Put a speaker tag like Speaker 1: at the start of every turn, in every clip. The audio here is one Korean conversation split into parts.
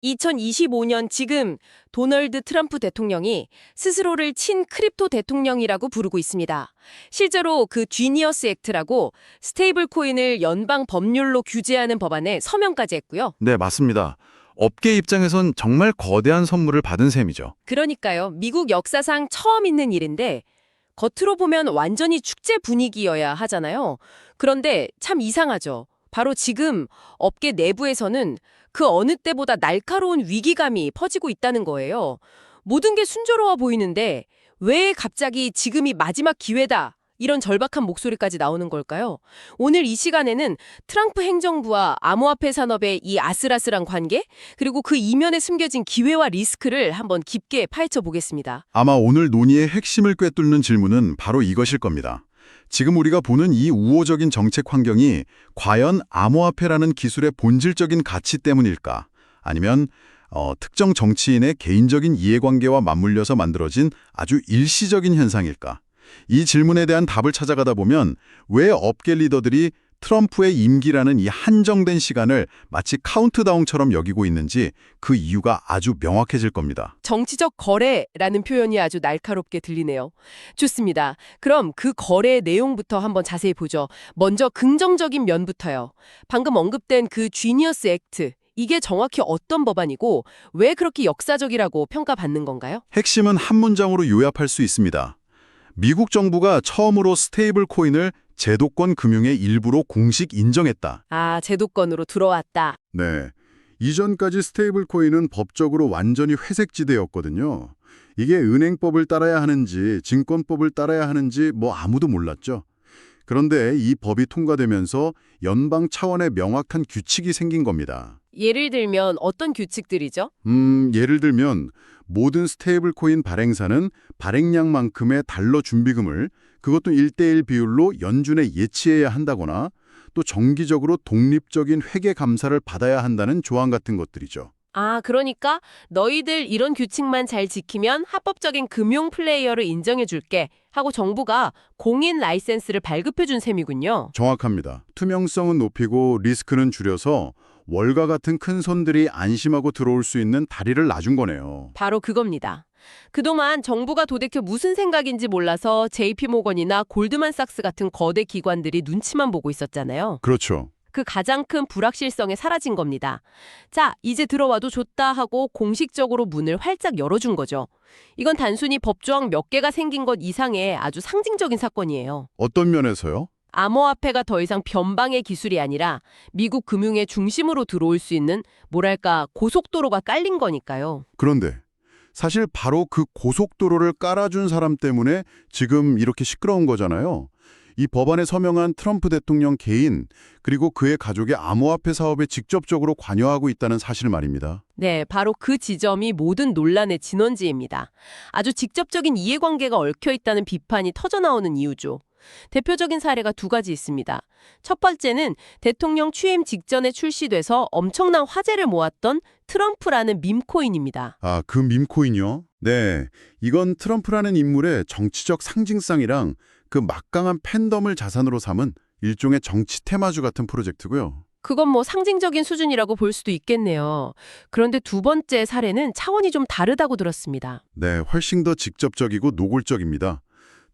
Speaker 1: 2025년 지금 도널드 트럼프 대통령이 스스로를 친 크립토 대통령이라고 부르고 있습니다. 실제로 그 지니어스 액트라고 스테이블 코인을 연방 법률로 규제하는 법안에 서명까지 했고요.
Speaker 2: 네, 맞습니다. 업계 입장에선 정말 거대한 선물을 받은 셈이죠.
Speaker 1: 그러니까요. 미국 역사상 처음 있는 일인데 겉으로 보면 완전히 축제 분위기여야 하잖아요. 그런데 참 이상하죠. 바로 지금 업계 내부에서는 그 어느 때보다 날카로운 위기감이 퍼지고 있다는 거예요. 모든 게 순조로워 보이는데 왜 갑자기 지금이 마지막 기회다, 이런 절박한 목소리까지 나오는 걸까요? 오늘 이 시간에는 트럼프 행정부와 암호화폐 산업의 이 아슬아슬한 관계, 그리고 그 이면에 숨겨진 기회와 리스크를 한번 깊게 파헤쳐 보겠습니다.
Speaker 2: 아마 오늘 논의의 핵심을 꿰뚫는 질문은 바로 이것일 겁니다. 지금 우리가 보는 이 우호적인 정책 환경이 과연 암호화폐라는 기술의 본질적인 가치 때문일까? 아니면 특정 정치인의 개인적인 이해관계와 맞물려서 만들어진 아주 일시적인 현상일까? 이 질문에 대한 답을 찾아가다 보면 왜 업계 리더들이 트럼프의 임기라는 이 한정된 시간을 마치 카운트다운처럼 여기고 있는지 그 이유가 아주 명확해질 겁니다.
Speaker 1: 정치적 거래라는 표현이 아주 날카롭게 들리네요. 좋습니다. 그럼 그 거래의 내용부터 한번 자세히 보죠. 먼저 긍정적인 면부터요. 방금 언급된 그 지니어스 액트, 이게 정확히 어떤 법안이고 왜 그렇게 역사적이라고 평가받는 건가요?
Speaker 2: 핵심은 한 문장으로 요약할 수 있습니다. 미국 정부가 처음으로 스테이블 코인을 제도권 금융의 일부로 공식 인정했다.
Speaker 1: 아, 제도권으로 들어왔다.
Speaker 3: 네. 이전까지 스테이블 코인은 법적으로 완전히 회색지대였거든요. 이게 은행법을 따라야 하는지 증권법을 따라야 하는지 아무도 몰랐죠. 그런데 이 법이 통과되면서 연방 차원의 명확한 규칙이 생긴 겁니다.
Speaker 1: 예를 들면 어떤 규칙들이죠?
Speaker 3: 예를 들면 모든 스테이블 코인 발행사는 발행량만큼의 달러 준비금을 그것도 1:1 비율로 연준에 예치해야 한다거나 또 정기적으로 독립적인 회계 감사를 받아야 한다는 조항 같은 것들이죠.
Speaker 1: 아, 그러니까 너희들 이런 규칙만 잘 지키면 합법적인 금융 플레이어를 인정해줄게 하고 정부가 공인 라이센스를 발급해준 셈이군요.
Speaker 3: 정확합니다. 투명성은 높이고 리스크는 줄여서 월가 같은 큰 손들이 안심하고 들어올 수 있는 다리를 놔준 거네요.
Speaker 1: 바로 그겁니다. 그동안 정부가 도대체 무슨 생각인지 몰라서 JP모건이나 골드만삭스 같은 거대 기관들이 눈치만 보고 있었잖아요.
Speaker 3: 그렇죠.
Speaker 1: 그 가장 큰 불확실성이 사라진 겁니다. 자, 이제 들어와도 좋다 하고 공식적으로 문을 활짝 열어준 거죠. 이건 단순히 법조항 몇 개가 생긴 것 이상의 아주 상징적인 사건이에요.
Speaker 3: 어떤 면에서요?
Speaker 1: 암호화폐가 더 이상 변방의 기술이 아니라 미국 금융의 중심으로 들어올 수 있는 뭐랄까 고속도로가 깔린 거니까요.
Speaker 3: 그런데 사실 바로 그 고속도로를 깔아준 사람 때문에 지금 이렇게 시끄러운 거잖아요. 이 법안에 서명한 트럼프 대통령 개인 그리고 그의 가족의 암호화폐 사업에 직접적으로 관여하고 있다는 사실 말입니다.
Speaker 1: 네, 바로 그 지점이 모든 논란의 진원지입니다. 아주 직접적인 이해관계가 얽혀 있다는 비판이 터져나오는 이유죠. 대표적인 사례가 두 가지 있습니다. 첫 번째는 대통령 취임 직전에 출시돼서 엄청난 화제를 모았던 트럼프라는 밈코인입니다.
Speaker 3: 아, 그 밈코인이요? 네, 이건 트럼프라는 인물의 정치적 상징성이랑 그 막강한 팬덤을 자산으로 삼은 일종의 정치 테마주 같은 프로젝트고요.
Speaker 1: 그건 상징적인 수준이라고 볼 수도 있겠네요. 그런데 두 번째 사례는 차원이 좀 다르다고 들었습니다.
Speaker 3: 네, 훨씬 더 직접적이고 노골적입니다.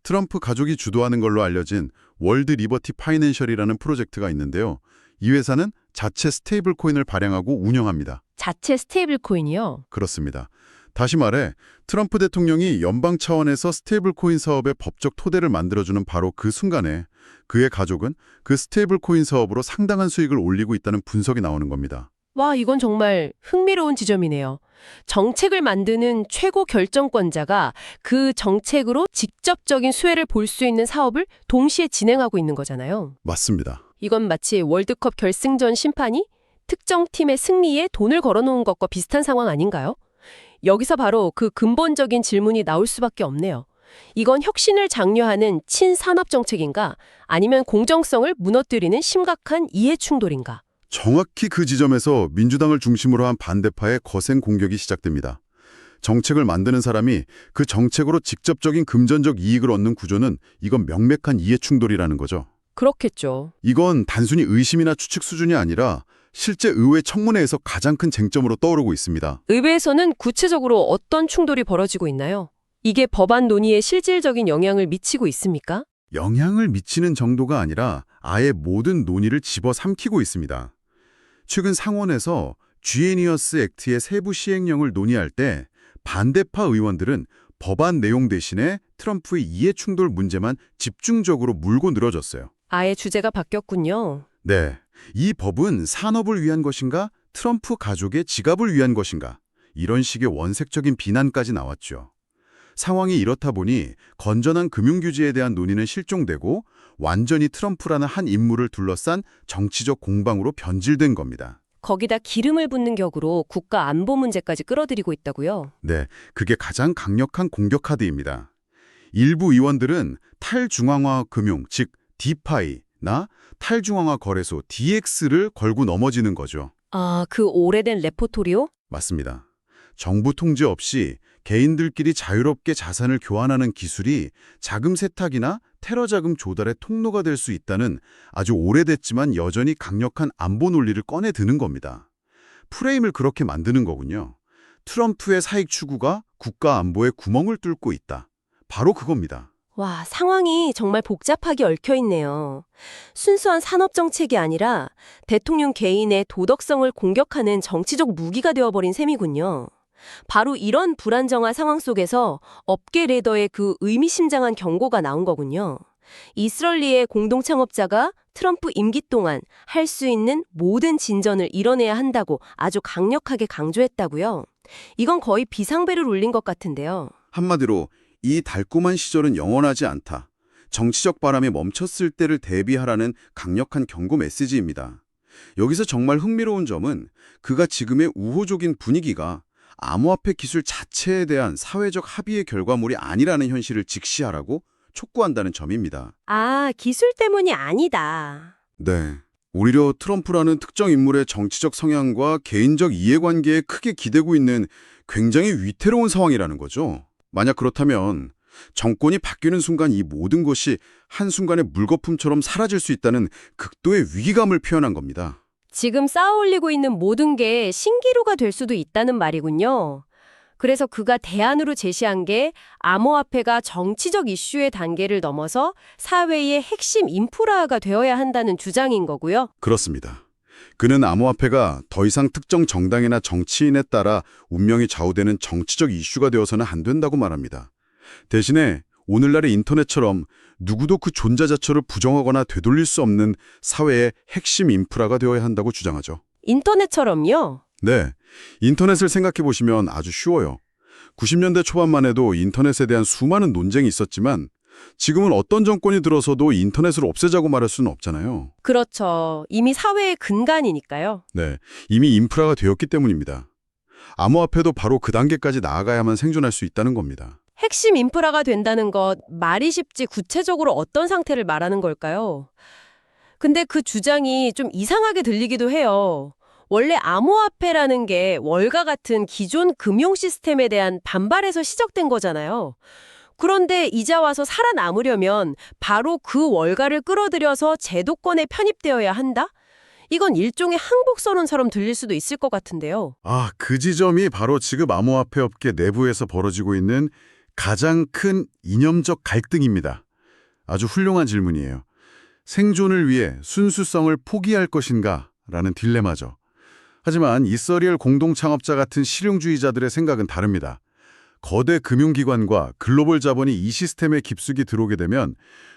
Speaker 3: 트럼프 가족이 주도하는 걸로 알려진 월드 리버티 파이낸셜이라는 프로젝트가 있는데요. 이 회사는 자체 스테이블 코인을 발행하고 운영합니다.
Speaker 1: 자체 스테이블 코인이요?
Speaker 3: 그렇습니다. 다시 말해 트럼프 대통령이 연방 차원에서 스테이블 코인 사업의 법적 토대를 만들어주는 바로 그 순간에 그의 가족은 그 스테이블 코인 사업으로 상당한 수익을 올리고 있다는 분석이 나오는 겁니다.
Speaker 1: 와, 이건 정말 흥미로운 지점이네요. 정책을 만드는 최고 결정권자가 그 정책으로 직접적인 수혜를 볼 수 있는 사업을 동시에 진행하고 있는 거잖아요.
Speaker 3: 맞습니다.
Speaker 1: 이건 마치 월드컵 결승전 심판이 특정 팀의 승리에 돈을 걸어놓은 것과 비슷한 상황 아닌가요? 여기서 바로 그 근본적인 질문이 나올 수밖에 없네요. 이건 혁신을 장려하는 친산업 정책인가, 아니면 공정성을 무너뜨리는 심각한 이해 충돌인가?
Speaker 3: 정확히 그 지점에서 민주당을 중심으로 한 반대파의 거센 공격이 시작됩니다. 정책을 만드는 사람이 그 정책으로 직접적인 금전적 이익을 얻는 구조는 이건 명백한 이해 충돌이라는 거죠.
Speaker 1: 그렇겠죠.
Speaker 3: 이건 단순히 의심이나 추측 수준이 아니라 실제 의회 청문회에서 가장 큰 쟁점으로 떠오르고 있습니다.
Speaker 1: 의회에서는 구체적으로 어떤 충돌이 벌어지고 있나요? 이게 법안 논의에 실질적인 영향을 미치고 있습니까?
Speaker 3: 영향을 미치는 정도가 아니라 아예 모든 논의를 집어삼키고 있습니다. 최근 상원에서 쥐에니어스 액트의 세부 시행령을 논의할 때 반대파 의원들은 법안 내용 대신에 트럼프의 이해충돌 문제만 집중적으로 물고 늘어졌어요.
Speaker 1: 아예 주제가 바뀌었군요.
Speaker 3: 네, 이 법은 산업을 위한 것인가, 트럼프 가족의 지갑을 위한 것인가, 이런 식의 원색적인 비난까지 나왔죠. 상황이 이렇다 보니 건전한 금융규제에 대한 논의는 실종되고 완전히 트럼프라는 한 인물을 둘러싼 정치적 공방으로 변질된 겁니다.
Speaker 1: 거기다 기름을 붓는 격으로 국가 안보 문제까지 끌어들이고 있다고요?
Speaker 3: 네, 그게 가장 강력한 공격 카드입니다. 일부 의원들은 탈중앙화 금융, 즉 디파이나 탈중앙화 거래소 DX를 걸고 넘어지는 거죠.
Speaker 1: 아, 그 오래된 레포토리오?
Speaker 3: 맞습니다. 정부 통제 없이 개인들끼리 자유롭게 자산을 교환하는 기술이 자금 세탁이나 테러 자금 조달의 통로가 될 수 있다는 아주 오래됐지만 여전히 강력한 안보 논리를 꺼내 드는 겁니다. 프레임을 그렇게 만드는 거군요. 트럼프의 사익 추구가 국가 안보에 구멍을 뚫고 있다. 바로 그겁니다.
Speaker 1: 와, 상황이 정말 복잡하게 얽혀있네요. 순수한 산업정책이 아니라 대통령 개인의 도덕성을 공격하는 정치적 무기가 되어버린 셈이군요. 바로 이런 불안정한 상황 속에서 업계 리더의 그 의미심장한 경고가 나온 거군요. 이스럴리의 공동창업자가 트럼프 임기 동안 할 수 있는 모든 진전을 이뤄내야 한다고 아주 강력하게 강조했다고요. 이건 거의 비상벨을 울린 것 같은데요.
Speaker 3: 한마디로 이 달콤한 시절은 영원하지 않다. 정치적 바람이 멈췄을 때를 대비하라는 강력한 경고 메시지입니다. 여기서 정말 흥미로운 점은 그가 지금의 우호적인 분위기가 암호화폐 기술 자체에 대한 사회적 합의의 결과물이 아니라는 현실을 직시하라고 촉구한다는 점입니다.
Speaker 1: 아, 기술 때문이 아니다.
Speaker 3: 네. 오히려 트럼프라는 특정 인물의 정치적 성향과 개인적 이해관계에 크게 기대고 있는 굉장히 위태로운 상황이라는 거죠. 만약 그렇다면 정권이 바뀌는 순간 이 모든 것이 한순간에 물거품처럼 사라질 수 있다는 극도의 위기감을 표현한 겁니다.
Speaker 1: 지금 쌓아올리고 있는 모든 게 신기루가 될 수도 있다는 말이군요. 그래서 그가 대안으로 제시한 게 암호화폐가 정치적 이슈의 단계를 넘어서 사회의 핵심 인프라가 되어야 한다는 주장인 거고요.
Speaker 3: 그렇습니다. 그는 암호화폐가 더 이상 특정 정당이나 정치인에 따라 운명이 좌우되는 정치적 이슈가 되어서는 안 된다고 말합니다. 대신에 오늘날의 인터넷처럼 누구도 그 존재 자체를 부정하거나 되돌릴 수 없는 사회의 핵심 인프라가 되어야 한다고 주장하죠.
Speaker 1: 인터넷처럼요?
Speaker 3: 네, 인터넷을 생각해 보시면 아주 쉬워요. 90년대 초반만 해도 인터넷에 대한 수많은 논쟁이 있었지만 지금은 어떤 정권이 들어서도 인터넷을 없애자고 말할 수는 없잖아요.
Speaker 1: 그렇죠. 이미 사회의 근간이니까요.
Speaker 3: 네, 이미 인프라가 되었기 때문입니다. 암호화폐도 바로 그 단계까지 나아가야만 생존할 수 있다는 겁니다.
Speaker 1: 핵심 인프라가 된다는 것, 말이 쉽지 구체적으로 어떤 상태를 말하는 걸까요? 근데 그 주장이 좀 이상하게 들리기도 해요. 원래 암호화폐라는 게 월가 같은 기존 금융 시스템에 대한 반발에서 시작된 거잖아요. 그런데 이제 와서 살아남으려면 바로 그 월가를 끌어들여서 제도권에 편입되어야 한다? 이건 일종의 항복선언처럼 들릴 수도 있을 것 같은데요.
Speaker 3: 아, 그 지점이 바로 지금 암호화폐 업계 내부에서 벌어지고 있는 가장 큰 이념적 갈등입니다. 아주 훌륭한 질문이에요. 생존을 위해 순수성을 포기할 것인가? 라는 딜레마죠. 하지만 이스라엘 공동창업자 같은 실용주의자들의 생각은 다릅니다. 거대 금융기관과 글로벌 자본이 이 시스템에 깊숙이 들어오게 되면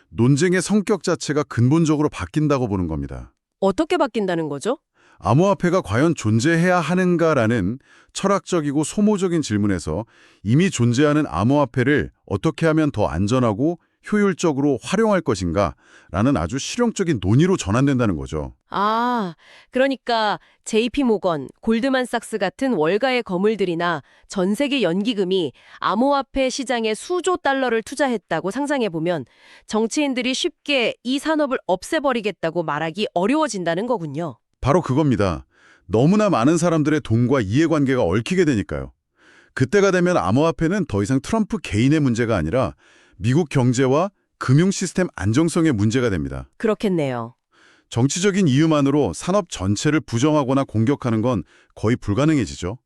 Speaker 3: 논쟁의 성격 자체가 근본적으로 바뀐다고 보는 겁니다.
Speaker 1: 어떻게 바뀐다는 거죠?
Speaker 3: 암호화폐가 과연 존재해야 하는가라는 철학적이고 소모적인 질문에서 이미 존재하는 암호화폐를 어떻게 하면 더 안전하고 효율적으로 활용할 것인가 라는 아주 실용적인 논의로 전환된다는 거죠.
Speaker 1: 아, 그러니까 JP모건, 골드만삭스 같은 월가의 거물들이나 전 세계 연기금이 암호화폐 시장에 수조 달러를 투자했다고 상상해보면 정치인들이 쉽게 이 산업을 없애버리겠다고 말하기 어려워진다는 거군요.
Speaker 3: 바로 그겁니다. 너무나 많은 사람들의 돈과 이해관계가 얽히게 되니까요. 그때가 되면 암호화폐는 더 이상 트럼프 개인의 문제가 아니라 미국 경제와 금융 시스템 안정성의 문제가 됩니다.
Speaker 1: 그렇겠네요.
Speaker 3: 정치적인 이유만으로 산업 전체를 부정하거나 공격하는 건 거의 불가능해지죠.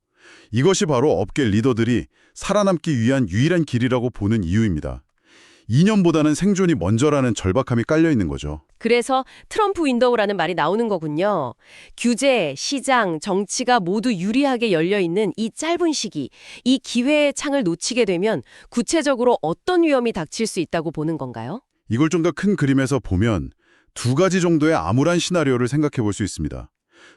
Speaker 3: 이것이 바로 업계 리더들이 살아남기 위한 유일한 길이라고 보는 이유입니다. 이념보다는 생존이 먼저라는 절박함이 깔려 있는 거죠.
Speaker 1: 그래서 트럼프 윈도우라는 말이 나오는 거군요. 규제, 시장, 정치가 모두 유리하게 열려 있는 이 짧은 시기, 이 기회의 창을 놓치게 되면 구체적으로 어떤 위험이 닥칠 수 있다고 보는 건가요?
Speaker 3: 이걸 좀 더 큰 그림에서 보면 두 가지 정도의 암울한 시나리오를 생각해 볼 수 있습니다.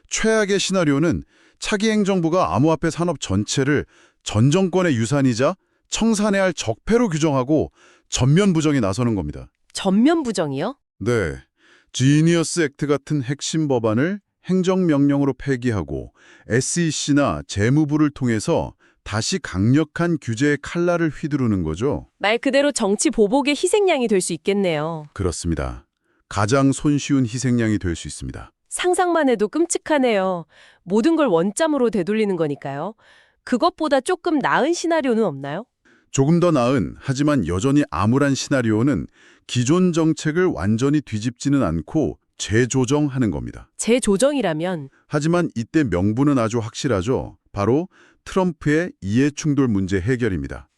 Speaker 3: 최악의 시나리오는 차기 행정부가 암호화폐 산업 전체를 전 정권의 유산이자 청산해야 할 적폐로 규정하고 전면 부정에 나서는 겁니다.
Speaker 1: 전면 부정이요?
Speaker 3: 네. 지니어스 액트 같은 핵심 법안을 행정명령으로 폐기하고 SEC나 재무부를 통해서 다시 강력한 규제의 칼날을 휘두르는 거죠.
Speaker 1: 말 그대로 정치 보복의 희생양이 될 수 있겠네요.
Speaker 3: 그렇습니다. 가장 손쉬운 희생양이 될 수 있습니다.
Speaker 1: 상상만 해도 끔찍하네요. 모든 걸 원점으로 되돌리는 거니까요. 그것보다 조금 나은 시나리오는 없나요?
Speaker 3: 조금 더 나은, 하지만 여전히 암울한 시나리오는 기존 정책을 완전히 뒤집지는 않고 재조정하는 겁니다.
Speaker 1: 재조정이라면
Speaker 3: 하지만 이때 명분은 아주 확실하죠. 바로 트럼프의 이해충돌 문제 해결입니다.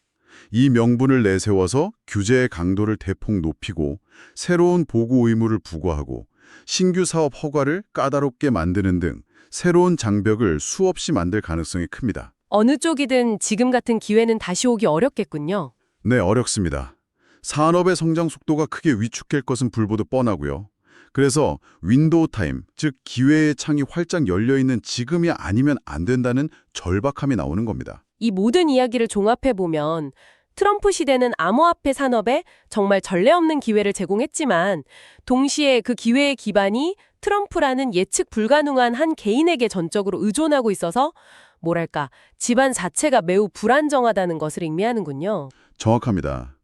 Speaker 3: 이 명분을 내세워서 규제의 강도를 대폭 높이고 새로운 보고 의무를 부과하고 신규 사업 허가를 까다롭게 만드는 등 새로운 장벽을 수없이 만들 가능성이 큽니다.
Speaker 1: 어느 쪽이든 지금 같은 기회는 다시 오기 어렵겠군요.
Speaker 3: 네, 어렵습니다. 산업의 성장 속도가 크게 위축될 것은 불보듯 뻔하고요. 그래서 윈도우 타임, 즉 기회의 창이 활짝 열려있는 지금이 아니면 안 된다는 절박함이 나오는 겁니다.
Speaker 1: 이 모든 이야기를 종합해보면 트럼프 시대는 암호화폐 산업에 정말 전례 없는 기회를 제공했지만 동시에 그 기회의 기반이 트럼프라는 예측 불가능한 한 개인에게 전적으로 의존하고 있어서 뭐랄까 집안 자체가 매우 불안정하다는 것을 의미하는군요.
Speaker 3: 정확합니다.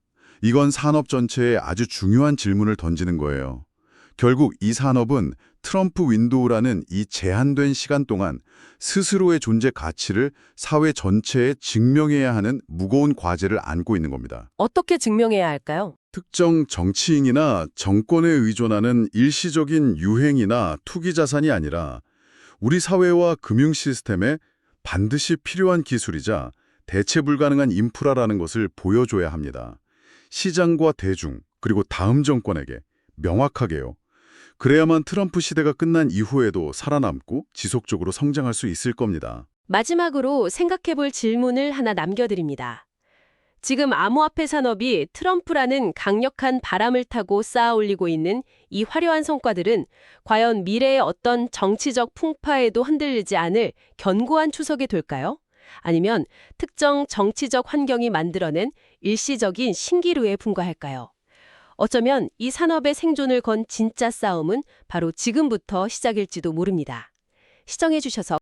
Speaker 3: 이건 산업 전체에 아주 중요한 질문을 던지는 거예요. 결국 이 산업은 트럼프 윈도우라는 이 제한된 시간 동안 스스로의 존재 가치를 사회 전체에 증명해야 하는 무거운 과제를 안고 있는 겁니다.
Speaker 1: 어떻게 증명해야 할까요?
Speaker 3: 특정 정치인이나 정권에 의존하는 일시적인 유행이나 투기 자산이 아니라 우리 사회와 금융 시스템에 반드시 필요한 기술이자 대체 불가능한 인프라라는 것을 보여줘야 합니다. 시장과 대중, 그리고 다음 정권에게 명확하게요. 그래야만 트럼프 시대가 끝난 이후에도 살아남고 지속적으로 성장할 수 있을 겁니다.
Speaker 1: 마지막으로 생각해볼 질문을 하나 남겨드립니다. 지금 암호화폐 산업이 트럼프라는 강력한 바람을 타고 쌓아올리고 있는 이 화려한 성과들은 과연 미래의 어떤 정치적 풍파에도 흔들리지 않을 견고한 추석이 될까요? 아니면 특정 정치적 환경이 만들어낸 일시적인 신기루에 불과할까요? 어쩌면 이 산업의 생존을 건 진짜 싸움은 바로 지금부터 시작일지도 모릅니다. 시청해주셔서